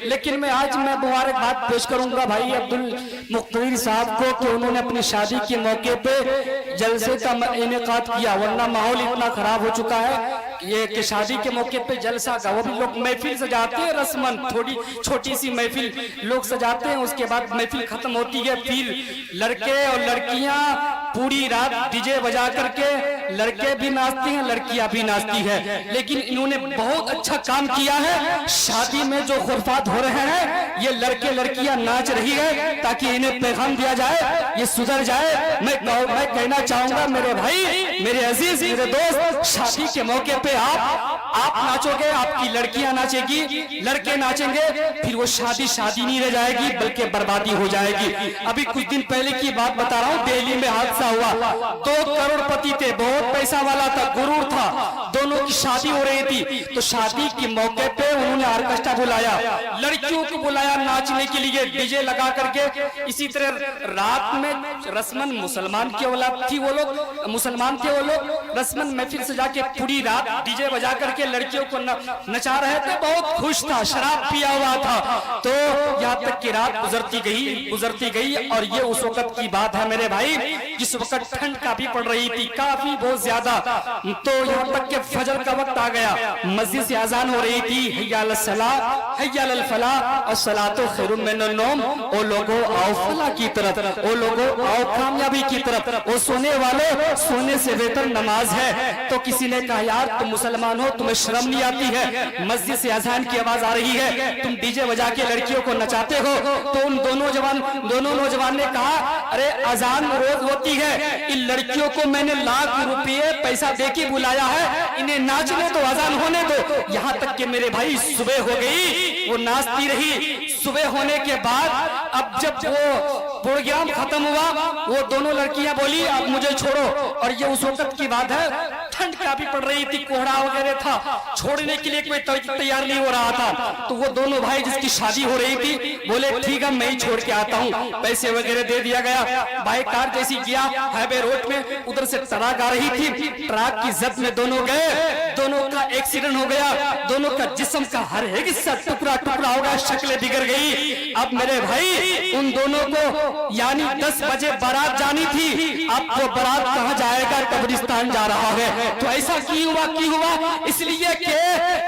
لیکن میں آج مبارکباد پیش کروں گا بھائی عبدل مقتدر صاحب کو کہ انہوں نے اپنی شادی کے موقع پہ جلسے کا انعقاد کیا، ورنہ ماحول اتنا خراب ہو چکا ہے یہ کہ شادی کے موقع پہ جلسہ کا، وہ بھی لوگ محفل سجاتے ہیں رسمن، تھوڑی چھوٹی سی محفل لوگ سجاتے ہیں، اس کے بعد محفل ختم ہوتی ہے، پھر لڑکے اور لڑکیاں پوری رات ڈی جے بجا کر کے لڑکے بھی ناچتے ہیں لڑکیاں بھی ناچتی ہے۔ لیکن انہوں نے بہت اچھا کام کیا ہے، شادی میں جو خرافات ہو رہے ہیں یہ لڑکے لڑکیاں ناچ رہی ہے تاکہ انہیں پیغام دیا جائے، یہ سدھر جائے۔ میں کہنا چاہوں گا میرے بھائی، میرے عزیز، میرے دوست، شادی کے موقع پہ آپ ناچو گے، آپ کی لڑکیاں ناچے گی، لڑکے ناچیں گے، پھر وہ شادی نہیں رہ جائے گی بلکہ بربادی ہو جائے گی۔ ابھی کچھ دن پہلے کی بات بتا رہا ہوں، دہلی میں حادثہ ہوا، 2 کروڑ پتی تھے، بہت پیسہ والا تھا، غرور تھا، دونوں کی شادی ہو رہی تھی، تو شادی کے موقع پہ انہوں نے آرکسٹرا بلایا، لڑکیوں کو بلایا ناچنے کے لیے ڈی جے لگا کر کے۔ اسی طرح رات میں رسمن مسلمان کی اولاد تھی، وہ لوگ مسلمان تھے، وہ لوگ رسمن محفل سجا کے پوری رات ڈی جے بجا کر کے لڑکیوں کو نچا رہے تھے، بہت خوش تھا، شراب پیا ہوا تھا، تو یہاں تک کہ رات گزرتی گئی اور یہ اس وقت کی بات ہے میرے بھائی جس وقت ٹھنڈ کافی پڑ رہی تھی، کافی بہت زیادہ، تو یہاں تک کہ فجر کا وقت آ گیا، مسجد سے اذان ہو رہی تھی، حی علی الصلاۃ حی علی الفلاح الصلاۃ خیر من النوم، او لوگو آؤ فلاح کی طرف، او لوگو آؤ کامیابی کی طرف، او سونے والے سونے سے بہتر نماز ہے۔ تو کسی نے کہا یار تم مسلمان ہو، تمہیں شرم نہیں آتی ہے، مسجد سے اذان کی آواز آ رہی ہے، تم ڈی جے بجا کے لڑکیوں کو نچاتے ہو؟ تو ان دونوں نوجوان نے کہا ارے اذان روز ہوتی ہے، ان لڑکیوں کو میں نے لاکھ روپے پیسہ دے کے بلایا ہے، انہیں ناچنے دو، اذان ہونے دو۔ یہاں تک کہ میرے بھائی صبح ہو گئی، وہ ناچتی رہی، صبح ہونے کے بعد اب جب وہ پروگرام ختم ہوا، وہ دونوں لڑکیاں بولی اب مجھے چھوڑو، اور یہ اس وقت کی بات ہے، ٹھنڈ کافی پڑ رہی تھی، کوہرا وغیرہ تھا، چھوڑنے کے لیے کوئی تیار نہیں ہو رہا تھا، تو وہ دونوں بھائی جس کی شادی ہو رہی تھی بولے ٹھیک ہے میں ہی چھوڑ کے آتا ہوں، پیسے وغیرہ دے دیا گیا، بھائی کار جیسی کیا ہائی روڈ میں، ادھر سے ٹرک آ رہی تھی، ٹرک کی زد میں دونوں گئے، دونوں کا ایکسیڈنٹ ہو گیا، دونوں کا جسم کا ہر ایک حصہ ٹکڑا ہو گیا، شکلیں بگڑ گئی۔ اب میرے بھائی ان دونوں کو یعنی 10 بجے بارات جانی تھی، اب وہ بارات کہاں جائے گا؟ قبرستان جا رہا ہے۔ تو ایسا کی ہوا اس لیے کہ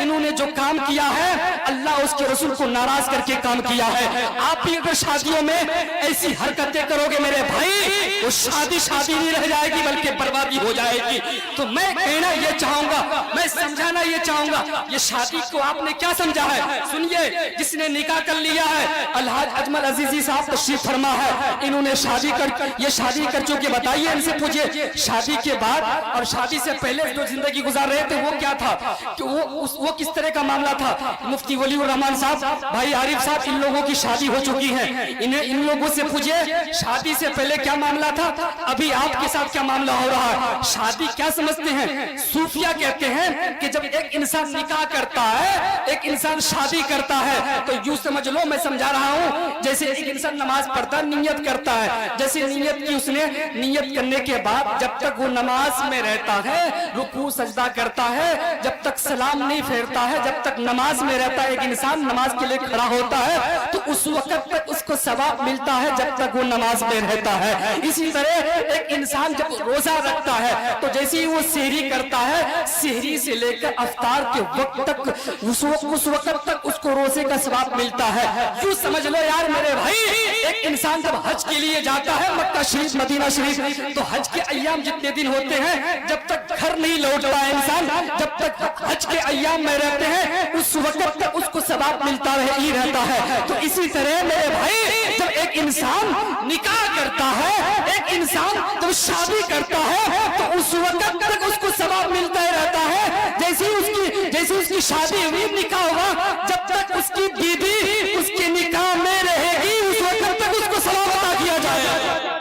انہوں نے جو کام کیا ہے اللہ اس کے رسول کو ناراض کر کے کام کیا ہے۔ آپ بھی اگر شادیوں میں ایسی حرکتیں کرو گے میرے بھائی، وہ شادی نہیں رہ جائے گی بلکہ بربادی ہو جائے گی۔ تو میں کہنا یہ چاہوں گا، میں سمجھانا یہ چاہوں گا، یہ شادی کو آپ نے کیا سمجھا ہے؟ سنیے، جس نے نکاح کر لیا ہے، الحاج اجمل عزیزی صاحب تشریف فرما ہے، انہوں نے شادی کر چکے، بتائیے ان سے پوچھئے شادی کے بعد اور شادی سے پہلے جو زندگی گزار رہے تھے وہ کیا تھا، کہ وہ کس طرح کا معاملہ تھا۔ مفتی ولی الرحمان صاحب، بھائی عارف صاحب، ان لوگوں کی شادی ہو چکی ہے، ان لوگوں سے پوچھئے شادی سے پہلے کیا معاملہ تھا، ابھی آپ کے ساتھ کیا معاملہ ہو رہا ہے۔ شادی کیا سمجھتے ہیں؟ صوفیہ کہتے ہیں کہ جب ایک انسان نکاح کرتا ہے، ایک انسان شادی کرتا ہے، تو یوں سمجھ لو، میں سمجھا رہا ہوں، جیسے ایک انسان نماز پڑھتا نیت کرتا ہے، جیسے نیت کی اس نے، نیت کرنے کے بعد جب تک وہ نماز میں رہتا ہے، رکوع سجدہ کرتا ہے، جب تک سلام نہیں پھیرتا ہے، جب تک نماز میں رہتا ہے، ایک انسان نماز کے لیے کھڑا ہوتا ہے تو اس وقت تک اس کو ثواب ملتا ہے جب تک وہ نماز میں رہتا ہے۔ اسی طرح ایک انسان جب روزہ رکھتا ہے تو جیسے ہی وہ سحری کرتا ہے، سحری سے لے کر افطار کے وقت تک اس وقت تک اس کو روزے کا ثواب ملتا ہے۔ یوں سمجھ لو یار میرے بھائی، ایک انسان جب حج کے لیے جاتا ہے مکہ شریف مدینہ شریف، تو حج کے ایام جتنے دن ہوتے ہیں جب تک گھر نہیں لوٹتا ہے انسان، جب تک حج کے ایام میں رہتے ہیں اس وقت تک اس کو ثواب ملتا ہی رہتا ہے۔ تو اسی طرح میرے بھائی جب ایک انسان نکاح کرتا ہے، ایک انسان جب شادی کرتا ہے تو اس وقت تک اس کو ثواب ملتا ہی رہتا ہے۔ جیسے اس کی شادی ہوئی، نکاح ہوا، جب تک اس کی بیوی اس کے نکاح میں رہے گی اس وقت تک اس کو ثواب عطا کیا جائے گا۔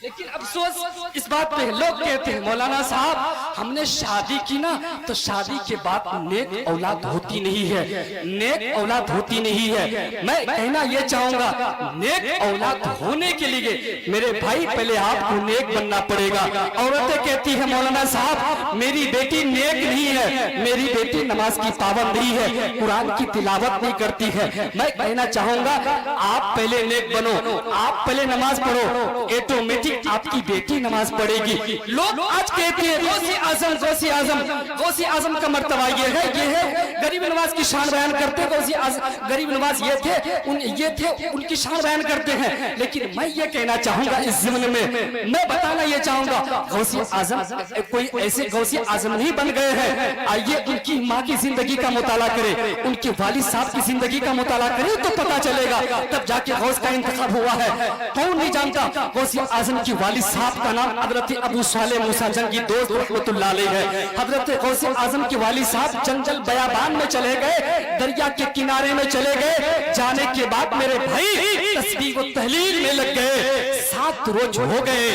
لیکن افسوس اس इस बात पे लोग कहते हैं मौलाना साहब हमने शादी की ना तो शादी के बाद नेक औलाद होती नहीं है, नेक औलाद होती नहीं है। मैं कहना ये चाहूंगा नेक औलाद होने के लिए मेरे भाई पहले आपको नेक बनना पड़ेगा। औरतें कहती है मौलाना साहब मेरी बेटी नेक नहीं है, मेरी बेटी नमाज की पाबंद नहीं है, कुरान की तिलावत नहीं करती है। मैं कहना चाहूंगा आप पहले नेक बनो, आप पहले नमाज पढ़ो, ऑटोमेटिक आपकी बेटी नमाज पढ़ेगी। लोग आज कहते हैं गौसे आजम गौसे आजम, गौसे आजम का मर्तबा ये है गरीब नवाज की शान बयान करते हैं, गौसे गरीब नवाज ये थे उनकी शान बयान करते हैं। लेकिन मैं ये कहना चाहूंगा इस ज़माने में मैं बताना ये चाहूंगा गौसे आजम कोई ऐसे गौसे आजम नहीं बन गए हैं। आइए उनकी माँ की जिंदगी का मुताला करें, उनके वालिद साहब की जिंदगी का मुताला करें तो पता चलेगा, तब जाके गौस का इंतखाब हुआ है। कौन नहीं जानता गौसे आजम की वालिद साहब का नाम हजरत अबू सालेह मूसा जंगी दोस्त रहमतुल्लाह अलैह है। हजरत गौसे आजम के वालिद साहब जंगल बयाबान में चले गए, दरिया के किनारे में चले गए, जाने के बाद मेरे भाई तस्बीह व तहलील में लग गए। 7 रोज हो गए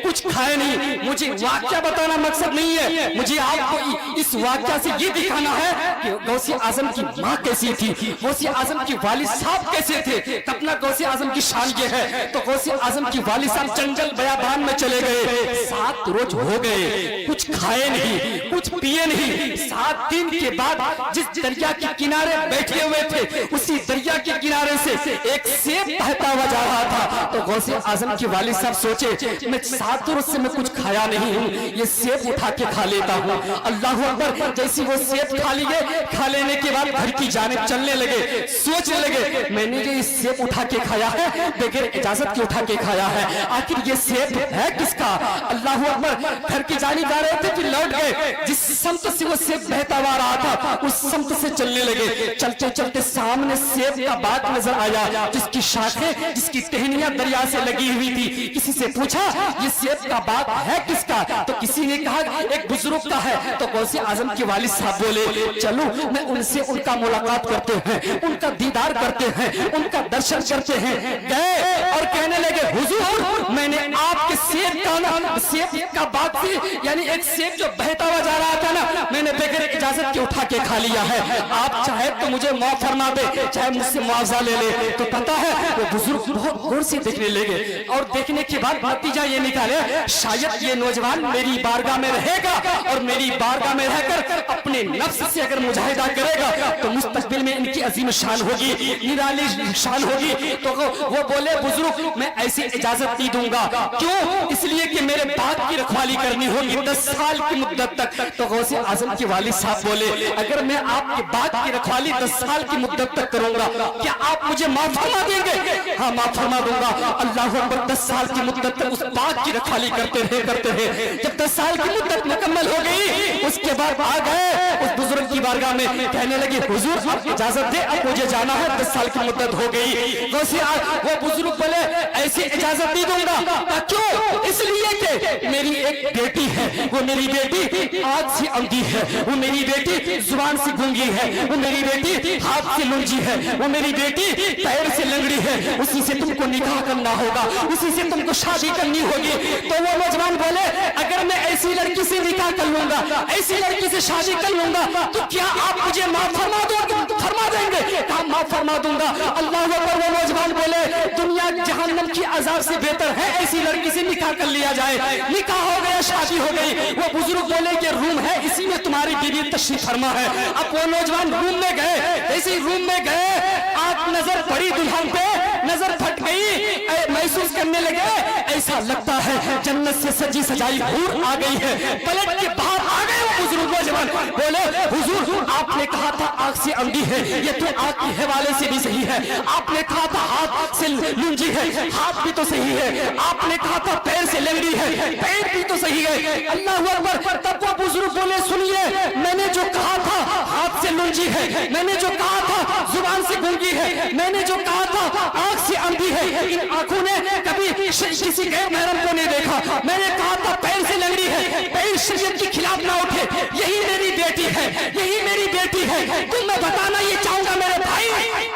कुछ खाए नहीं। मुझे वाक्या बताना मकसद नहीं है, मुझे आपको इस वाक्या से ये दिखाना है कि गौसे आजम की माँ कैसी थी, गौसे आजम की वालिद साहब कैसे थे। अपना गौसे आजम की शान ये है तो गौसे आजम की वालिद साहब जंगल बयाबान में चले गए, 7 रोज हो गए कुछ खाए नहीं कुछ पिए नहीं। 7 दिन के बाद जिस दरिया के किनारे बैठे हुए थे उसी दरिया के किनारे से एक सेब बहता हुआ जा रहा था। तो गौसे आजम की वालिद साहब सोचे मैं 7 रोज से मैं कुछ खाया नहीं हूँ, ये सेब उठा के खा लेता हूँ। अल्लाह अकबर, जैसी वो सेब खा लिए, खा लेने के बाद घर की जानिब चलने लगे, सोचने लगे मैंने जो इस सेब उठा के खाया है बगैर इजाजत के उठा के खाया है, आखिर ये सेब है किसका। अल्लाह अकबर, घर की जानिब जा रहे थे फिर लौट गए, जिस समत से वो सेब बहता हुआ रहा था उस समत से चलने लगे। चलते चलते सामने सेब का बाग नजर आया जिसकी शाखें जिसकी टहनियां दरिया से लगी हुई थी। किसी से पूछा ये सेब का बाग है किसका, तो किसी ने कहा एक बुजुर्ग का है। तो गौसे आजम के वालिद साहब बोले चलो मैं उनसे उनका मुलाकात करते हैं, उनका दीदार करते हैं, उनका दर्शन करते हैं। गए और कहने लगे हुजूर मैंने आपके सेब का बाग से यानी एक सेब जो बहता हुआ जा रहा था ना मैंने बगैर इजाजत के उठा के खा लिया है, आप चाहे तो मुझे माफ फरमा दे चाहे मुझसे मुआवजा ले ले। तो पता है वो बुजुर्ग बहुत गौर से देखने लगे और देखने के बाद नतीजा ये निकाले शायद ये नौजवान मेरी बारगाह में रहेगा और मेरी बारगाह में रहकर अपने नफ्स से अगर मुजाहिदा करेगा तो मुस्तकबिल में इनकी अजीम शान होगी, निराली शान होगी। तो वो बोले बुजुर्ग मैं ऐसी इजाजत नहीं दूंगा, क्यों, इसलिए कि मेरे बाग की रखवाली करनी होगी 10 साल की मुद्दत तक। तो गौसे आजम के वालिद साहब बोले अगर मैं आपके बाग की रखवाली 10 साल की मुद्दत तक करूंगा क्या आप मुझे माफ फरमा देंगे। हाँ माफ फरमा दूंगा। अल्लाह अकबर, 10 साल की मुद्दत तक उस बाग की रखवाली करते रहे। जब 10 साल की मुद्दत मुकम्मल हो गई उसके बाद आ गए उस बुजुर्ग की बारगाह में, कहने लगे हुजूर आप इजाजत दे अब मुझे जाना है, 10 साल की मुद्दत हो गई। वो बुजुर्ग बोले ऐसी इजाजत नहीं दूंगा, क्यों, इसलिए कि मेरी एक बेटी है, वो मेरी बेटी आग से अंधी है, वो मेरी बेटी जुबान से गूंगी है, वो मेरी बेटी हाथ से लुंजी है, वो मेरी बेटी पैर से लंगड़ी है, उसी से तुमको निकाह करना होगा, उसी से तुमको शादी करनी होगी। तो वो नौजवान बोले अगर मैं ऐसी लड़की से निकाह कर लूंगा, ऐसी लड़की से शादी कर लूंगा तो क्या आप मुझे माफ फरमा देंगे। कहा माफ फरमा दूंगा। अल्लाह अकबर, वो नौजवान बोले दुनिया जहन्नम की अजाब से बेहतर है ऐसी लड़की से निकाह कर लिया जाए। निकाह हो गया, शादी हो गई। वो बुजुर्ग बोले कि रूम है इसी में तुम्हारी बीवी तशरीफ फरमा है। अब वो नौजवान रूम में गए, ऐसे रूम में गए, आंख नजर पड़ी दुल्हन पे, नजर फट गई, महसूस करने लगे ऐसा लगता है जन्नत से सजी सजाई हूर आ गई है। पलट के बाहर आ गए वो बुजुर्ग नौजवान, बोले हुजूर आपने कहा था आंख से अंधी है, ये तो आंख के हवाले से भी सही है। आपने कहा था हाथ से लुंजी है, हाथ भी तो सही है। आपने कहा था पैर से लंगड़ी है, पैर भी तो सही है। अल्लाह अकबर, तब वो बुजुर्ग बोले सुनिए मैंने जो कहा था हाथ से लुंजी है, मैंने जो कहा था जुबान से गूंगी है, मैंने जो कहा था आंख से अंधी है, इन आंखों ने कभी किसी गैर महरम को नहीं देखा। मैंने कहा था पैर से लंगड़ी है, पैर शरीयत के खिलाफ ना उठे, यही मेरी बेटी है, यही मेरी बेटी है। तो मैं बताना ये चाहूंगा मेरे भाई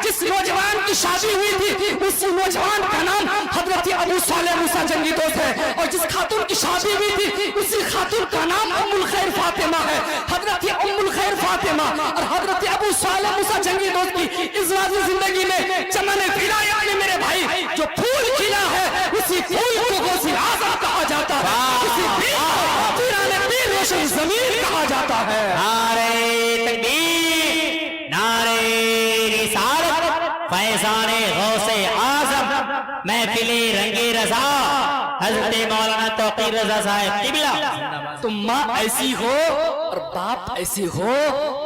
जिस नौजवान की की शादी हुई थी उसी नौजवान का नाम हजरत अबू सालेह मूसा जंगी दोस्त है, और जिस खातून की शादी हुई थी उसी खातून का नाम उम्मुल खैर फातिमा है। हजरत उम्मुल खैर फातिमा और हजरत अबू सालेह मूसा जंगी दोस्त की इस वादी जिंदगी में चमन विलायत में मेरे भाई जो फूल खिला है उसी फूल को गौसे आज़म कहा जाता है, उसी फूल को पीराने पीर रोशन ज़मीर कहा जाता है। नारे तकबीर, नारे रिसालत, फैज़ाने गौसे आज़म, महफिले रंगे रज़ा, हज़रत मौलाना तौक़ीर रज़ा साहब क़िबला। तुम माँ ऐसी हो और बाप ऐसे हो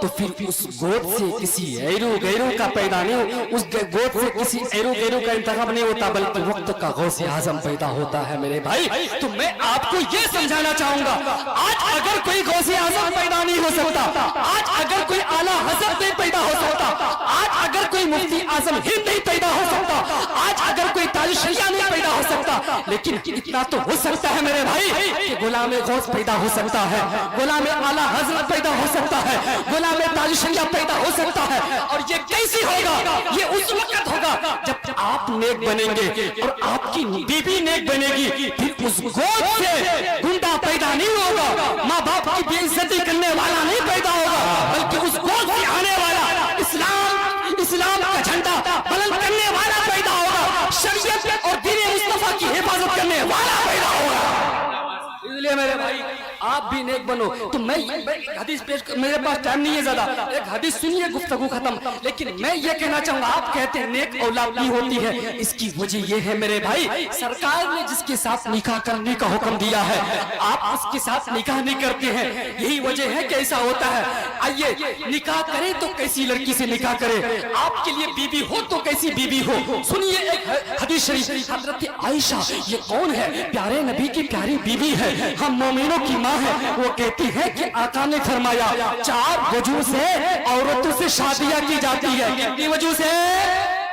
तो फिर उस गोद से किसी ऐरू गैरू का पैदा नहीं, उस गोद से किसी ऐरू गैरू का इंतखाब नहीं होता, बल्कि वक्त का गौसे आज़म पैदा होता है मेरे भाई। तो मैं आपको ये समझाना चाहूंगा, आज अगर कोई गौसे आज़म पैदा नहीं हो सकता, आज अगर कोई आला हज़रत नहीं पैदा हो सकता, आज अगर कोई मुफ्ती आज़म हिंद नहीं पैदा हो सकता, आज अगर कोई ताज शरिया नहीं पैदा हो सकता, लेकिन इतना तो हो सकता है मेरे भाई कि गुलाम गौस पैदा हो सकता है, गुलाम आला हज़रत पैदा हो सकता है, गुलाम ताज शरिया पैदा हो सकता है। और ये कैसे होगा? ये उस वक्त होगा जब आप नेक बनेंगे और आपकी बीबी नेक बनेगी, फिर उस गोद से गुंडा पैदा नहीं होगा, माँ बाप की बेइज्जती करने वाला नहीं पैदा होगा, बल्कि उस गोद से आने वाला इस्लाम का झंडा बुलंद करने वाला पैदा होगा, शरीयत और दीन मुस्तफा की हिफाजत करने वाला पैदा होगा। इसलिए मेरे भाई आप भी नेक बनो। तो मैं हदीस पेश, मेरे पास टाइम नहीं है ज्यादा, एक हदीस सुनिए गुफ्तगू खत्म, लेकिन मैं ये कहना चाहूंगा, आप कहते हैं नेक औलाद नहीं होती है, इसकी वजह ये है मेरे भाई, सरकार ने जिसके साथ निकाह करने का हुक्म दिया है आप उसके साथ निकाह नहीं करते हैं, यही वजह है कि ऐसा होता है। आइए निकाह करे तो कैसी लड़की से निकाह करे, आपके लिए बीबी हो तो कैसी बीबी हो। सुनिए एक हदीस शरीफ, हजरत आयशा ये कौन है? प्यारे नबी की प्यारी बीबी है, हम मोमिनों की माँ है। वो कहती है कि आका ने फरमाया 4 वजह से औरतों से शादियां की जाती है। कितनी वजह से?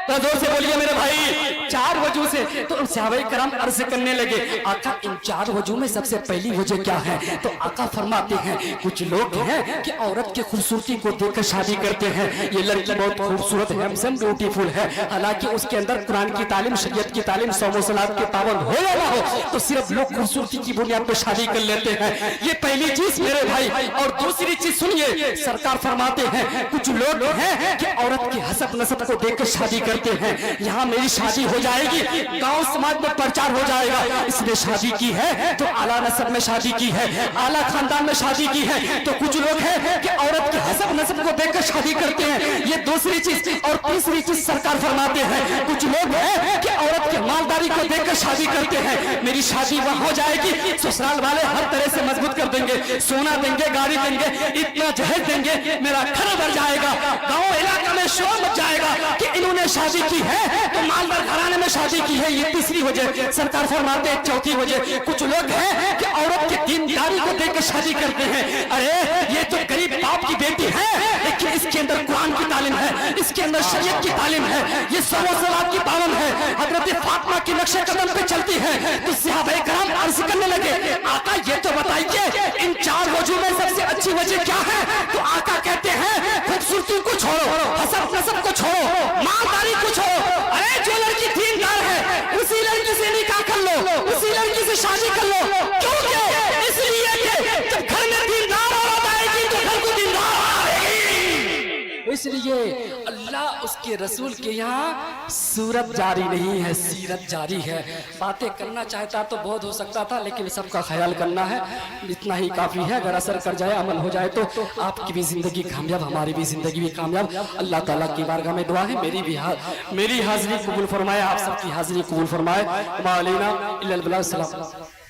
तो जोर से बोलिए मेरे भाई, 4 वजह से। तो सहाबाए करम अर्ज करने लगे, आका इन 4 वजह में सबसे पहली वजह क्या है? तो आका फरमाते हैं कुछ लोग हैं कि औरत की खूबसूरती को देखकर शादी करते हैं, ये लड़की बहुत खूबसूरत हैंडसम ब्यूटीफुल है, हालांकि उसके अंदर कुरान की तालीम, शरीयत की तालीम, सौम सलात के पाबंद हो या ना हो, तो सिर्फ लोग खूबसूरती की बुनियाद पर शादी कर लेते हैं। ये पहली चीज मेरे भाई। और दूसरी चीज सुनिए, सरकार फरमाते हैं कुछ लोग हैं कि औरत की हसब नसब को देखकर शादी करते हैं, यहाँ मेरी शादी हो जाएगी, गांव समाज में प्रचार हो जाएगा, इसने शादी की है तो आला नसब में शादी की है, आला खानदान में शादी की है। तो कुछ लोग हैं कि औरत की हसब नसब को देखकर शादी करते हैं, ये दूसरी चीज। और तीसरी चीज सरकार फरमाते हैं कुछ लोग हैं कि औरत की मालदारी को देखकर शादी करते हैं, मेरी शादी वहां हो जाएगी, ससुराल वाले हर तरह से मजबूत कर देंगे, सोना देंगे, गाड़ी देंगे, इतना जहेज देंगे, मेरा घर भर जाएगा, गांव इलाका में शोर मच जाएगा कि इन्होंने शादी की है तो मालदार घराने में शादी की है। ये तीसरी वजह। सरकार फरमाते हैं चौथी वजह, कुछ लोग हैं कि औरत की दीनदारी को देखकर शादी करते हैं, अरे ये तो गरीब बाप की बेटी है, लेकिन इसके अंदर कुरान की तालीम है, इसके अंदर शरीयत की तालीम है, ये सौम सलात की पाबंद है, हजरत फातिमा के नक्शे कदम पे चलती है। तो सहाबाए करम अर्ज करने लगे, आका ये तो बताइए इन 4 वजह में सबसे अच्छी वजह क्या है? तो आका कहते हैं खूबसूरती को छोड़ो, हसब नसब को छोड़ो, मालदारी को छोड़ो, अरे जो लड़की दीनदार है उसी लड़की से निकाह कर लो, उसी लड़की से शादी कर लो। क्यों? इसलिए कि जब घर में दीनदार औरत आएगी तो घर को दीनदार आएगी। इसलिए अल्लाह उसके रसूल के यहाँ सूरत जारी नहीं है, सीरत जारी है। बातें करना चाहता तो बहुत हो सकता था, लेकिन सबका ख्याल करना है, इतना ही काफी है। अगर असर कर जाए, अमल हो जाए तो आपकी भी जिंदगी कामयाब, हमारी भी जिंदगी भी कामयाब। अल्लाह ताला की बारगाह में दुआ है मेरी हाजिरी कबूल फरमाए, आप सबकी हाजिरी कबूल फरमाए। मालेना इल्लल बलाग। सलाम।